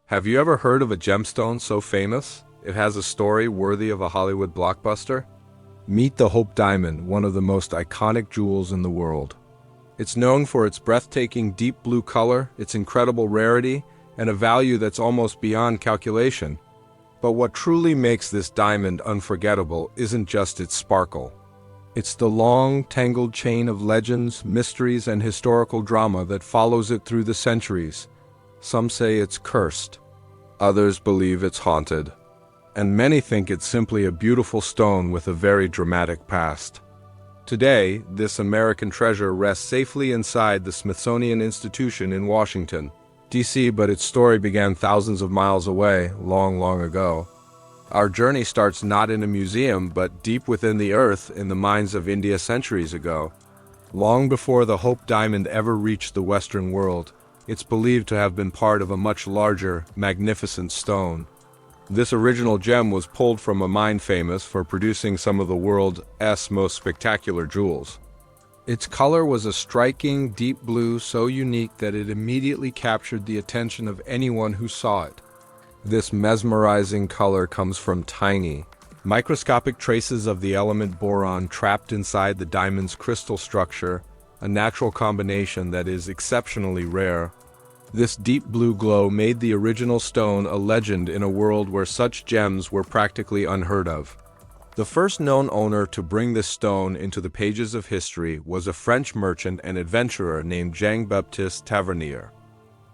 Have you ever heard of a gemstone so famous it has a story worthy of a Hollywood blockbuster? Meet the Hope Diamond, one of the most iconic jewels in the world. It's known for its breathtaking deep blue color, its incredible rarity, and a value that's almost beyond calculation. But what truly makes this diamond unforgettable isn't just its sparkle. It's the long, tangled chain of legends, mysteries, and historical drama that follows it through the centuries. Some say it's cursed. Others believe it's haunted. And many think it's simply a beautiful stone with a very dramatic past. Today, this American treasure rests safely inside the Smithsonian Institution in Washington, D.C., but its story began thousands of miles away, long, long ago. Our journey starts not in a museum, but deep within the earth in the mines of India centuries ago. Long before the Hope Diamond ever reached the Western world, it's believed to have been part of a much larger, magnificent stone. This original gem was pulled from a mine famous for producing some of the world's most spectacular jewels. Its color was a striking, deep blue so unique that it immediately captured the attention of anyone who saw it. This mesmerizing color comes from tiny, microscopic traces of the element boron trapped inside the diamond's crystal structure, a natural combination that is exceptionally rare. This deep blue glow made the original stone a legend in a world where such gems were practically unheard of. The first known owner to bring this stone into the pages of history was a French merchant and adventurer named Jean-Baptiste Tavernier.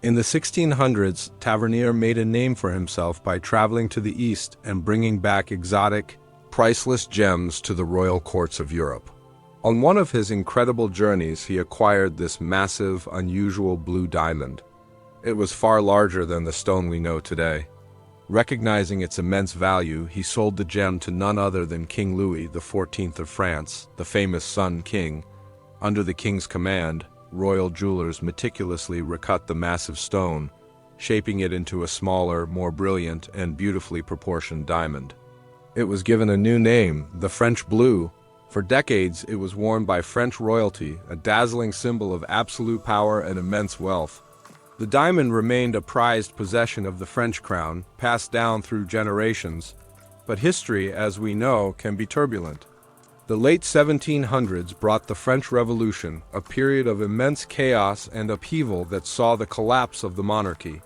In the 1600s, Tavernier made a name for himself by traveling to the East and bringing back exotic, priceless gems to the royal courts of Europe. On one of his incredible journeys, he acquired this massive, unusual blue diamond. It was far larger than the stone we know today. Recognizing its immense value, he sold the gem to none other than King Louis XIV of France, the famous Sun King. Under the king's command, royal jewelers meticulously recut the massive stone, shaping it into a smaller, more brilliant, and beautifully proportioned diamond. It was given a new name, the French Blue. For decades, it was worn by French royalty, a dazzling symbol of absolute power and immense wealth. The diamond remained a prized possession of the French crown, passed down through generations, but history, as we know, can be turbulent. The late 1700s brought the French Revolution, a period of immense chaos and upheaval that saw the collapse of the monarchy.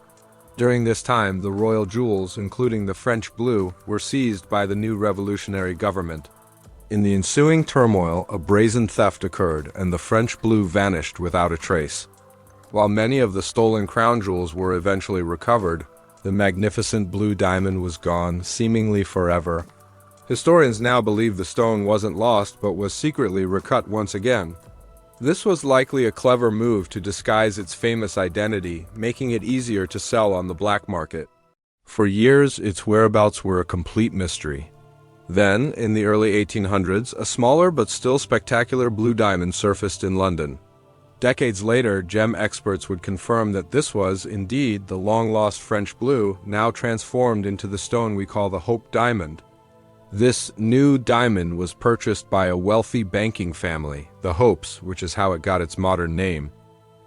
During this time, the royal jewels, including the French blue, were seized by the new revolutionary government. In the ensuing turmoil, a brazen theft occurred, and the French blue vanished without a trace. While many of the stolen crown jewels were eventually recovered, the magnificent blue diamond was gone, seemingly forever. Historians now believe the stone wasn't lost but was secretly recut once again. This was likely a clever move to disguise its famous identity, making it easier to sell on the black market. For years, its whereabouts were a complete mystery. Then, in the early 1800s, a smaller but still spectacular blue diamond surfaced in London. Decades later, gem experts would confirm that this was, indeed, the long-lost French blue, now transformed into the stone we call the Hope Diamond. This new diamond was purchased by a wealthy banking family, the Hopes, which is how it got its modern name.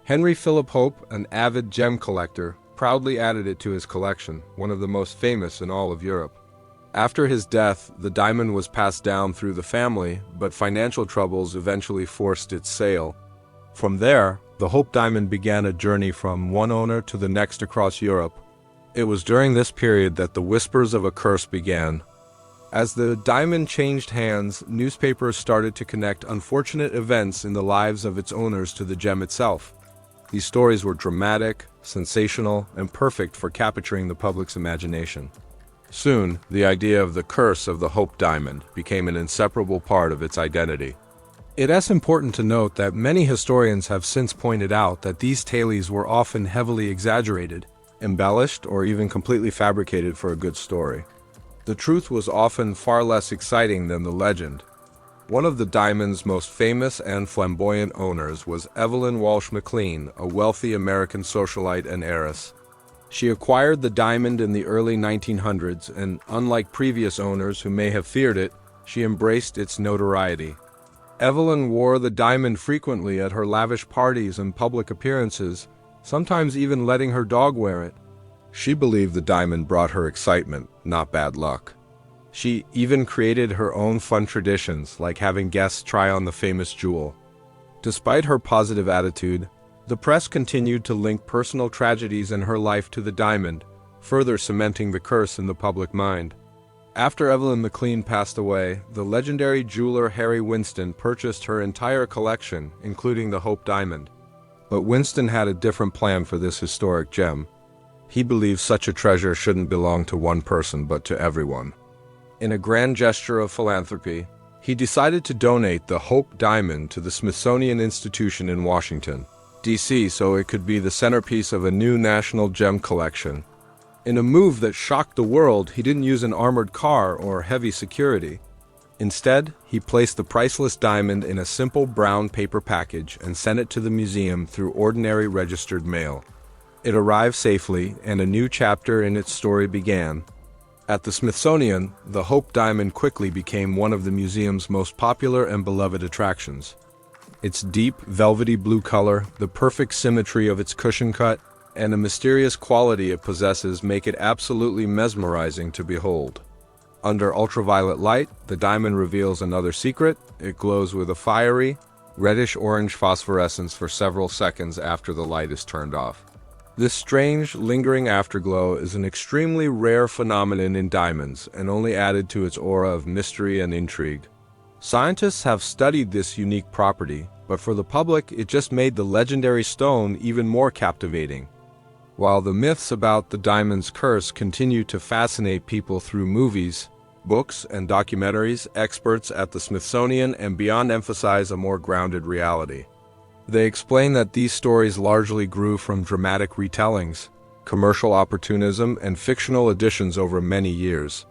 Henry Philip Hope, an avid gem collector, proudly added it to his collection, one of the most famous in all of Europe. After his death, the diamond was passed down through the family, but financial troubles eventually forced its sale. From there, the Hope Diamond began a journey from one owner to the next across Europe. It was during this period that the whispers of a curse began. As the diamond changed hands, newspapers started to connect unfortunate events in the lives of its owners to the gem itself. These stories were dramatic, sensational, and perfect for capturing the public's imagination. Soon, the idea of the curse of the Hope Diamond became an inseparable part of its identity. It is important to note that many historians have since pointed out that these tales were often heavily exaggerated, embellished, or even completely fabricated for a good story. The truth was often far less exciting than the legend. One of the diamond's most famous and flamboyant owners was Evalyn Walsh McLean, a wealthy American socialite and heiress. She acquired the diamond in the early 1900s, and unlike previous owners who may have feared it, she embraced its notoriety. Evalyn wore the diamond frequently at her lavish parties and public appearances, sometimes even letting her dog wear it. She believed the diamond brought her excitement, not bad luck. She even created her own fun traditions, like having guests try on the famous jewel. Despite her positive attitude, the press continued to link personal tragedies in her life to the diamond, further cementing the curse in the public mind. After Evalyn McLean passed away, the legendary jeweler Harry Winston purchased her entire collection, including the Hope Diamond. But Winston had a different plan for this historic gem. He believed such a treasure shouldn't belong to one person but to everyone. In a grand gesture of philanthropy, he decided to donate the Hope Diamond to the Smithsonian Institution in Washington, D.C., so it could be the centerpiece of a new national gem collection. In a move that shocked the world, he didn't use an armored car or heavy security. Instead, he placed the priceless diamond in a simple brown paper package and sent it to the museum through ordinary registered mail. It arrived safely, and a new chapter in its story began. At the Smithsonian, the Hope Diamond quickly became one of the museum's most popular and beloved attractions. Its deep, velvety blue color, the perfect symmetry of its cushion cut, and the mysterious quality it possesses make it absolutely mesmerizing to behold. Under ultraviolet light, the diamond reveals another secret. It glows with a fiery, reddish-orange phosphorescence for several seconds after the light is turned off. This strange, lingering afterglow is an extremely rare phenomenon in diamonds and only added to its aura of mystery and intrigue. Scientists have studied this unique property, but for the public, it just made the legendary stone even more captivating. While the myths about the diamond's curse continue to fascinate people through movies, books, and documentaries, experts at the Smithsonian and beyond emphasize a more grounded reality. They explain that these stories largely grew from dramatic retellings, commercial opportunism, and fictional additions over many years.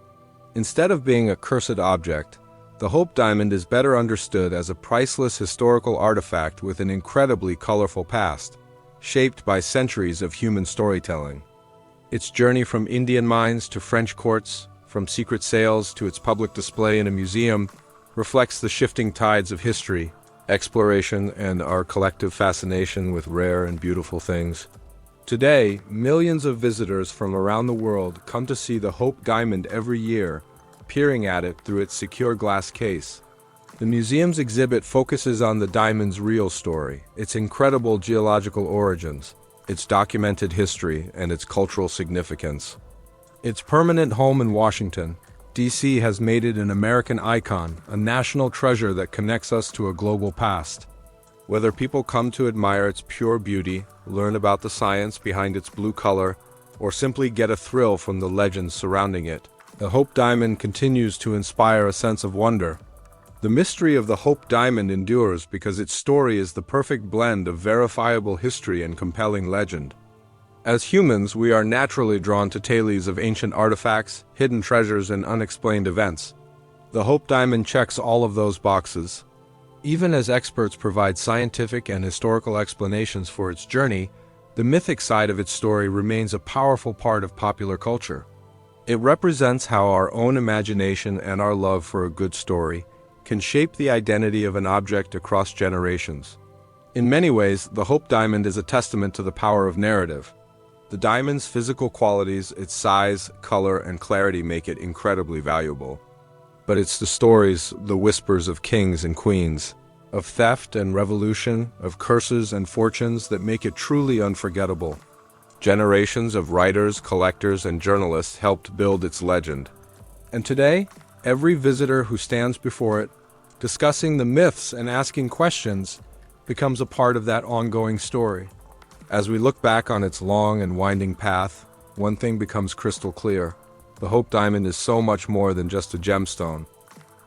Instead of being a cursed object, the Hope Diamond is better understood as a priceless historical artifact with an incredibly colorful past, shaped by centuries of human storytelling. Its journey from Indian mines to French courts, from secret sales to its public display in a museum, reflects the shifting tides of history, exploration, and our collective fascination with rare and beautiful things. Today, millions of visitors from around the world come to see the Hope Diamond every year, peering at it through its secure glass case. The museum's exhibit focuses on the diamond's real story, its incredible geological origins, its documented history, and its cultural significance. Its permanent home in Washington, D.C. has made it an American icon, a national treasure that connects us to a global past. Whether people come to admire its pure beauty, learn about the science behind its blue color, or simply get a thrill from the legends surrounding it, the Hope Diamond continues to inspire a sense of wonder. The mystery of the Hope Diamond endures because its story is the perfect blend of verifiable history and compelling legend. As humans, we are naturally drawn to tales of ancient artifacts, hidden treasures, and unexplained events. The Hope Diamond checks all of those boxes. Even as experts provide scientific and historical explanations for its journey, the mythic side of its story remains a powerful part of popular culture. It represents how our own imagination and our love for a good story can shape the identity of an object across generations. In many ways, the Hope Diamond is a testament to the power of narrative. The diamond's physical qualities, its size, color, and clarity make it incredibly valuable. But it's the stories, the whispers of kings and queens, of theft and revolution, of curses and fortunes that make it truly unforgettable. Generations of writers, collectors, and journalists helped build its legend. And today, every visitor who stands before it, discussing the myths and asking questions, becomes a part of that ongoing story. As we look back on its long and winding path, one thing becomes crystal clear. The Hope Diamond is so much more than just a gemstone.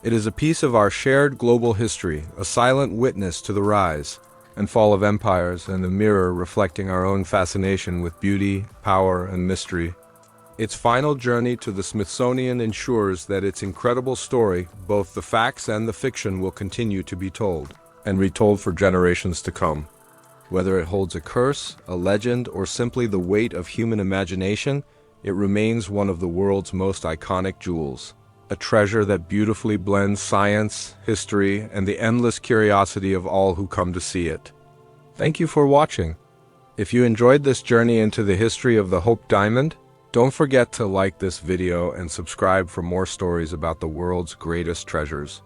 It is a piece of our shared global history, a silent witness to the rise and fall of empires, and a mirror reflecting our own fascination with beauty, power, and mystery. Its final journey to the Smithsonian ensures that its incredible story, both the facts and the fiction, will continue to be told and retold for generations to come. Whether it holds a curse, a legend, or simply the weight of human imagination, it remains one of the world's most iconic jewels. A treasure that beautifully blends science, history, and the endless curiosity of all who come to see it. Thank you for watching. If you enjoyed this journey into the history of the Hope Diamond, Don't forget to like this video and subscribe for more stories about the world's greatest treasures.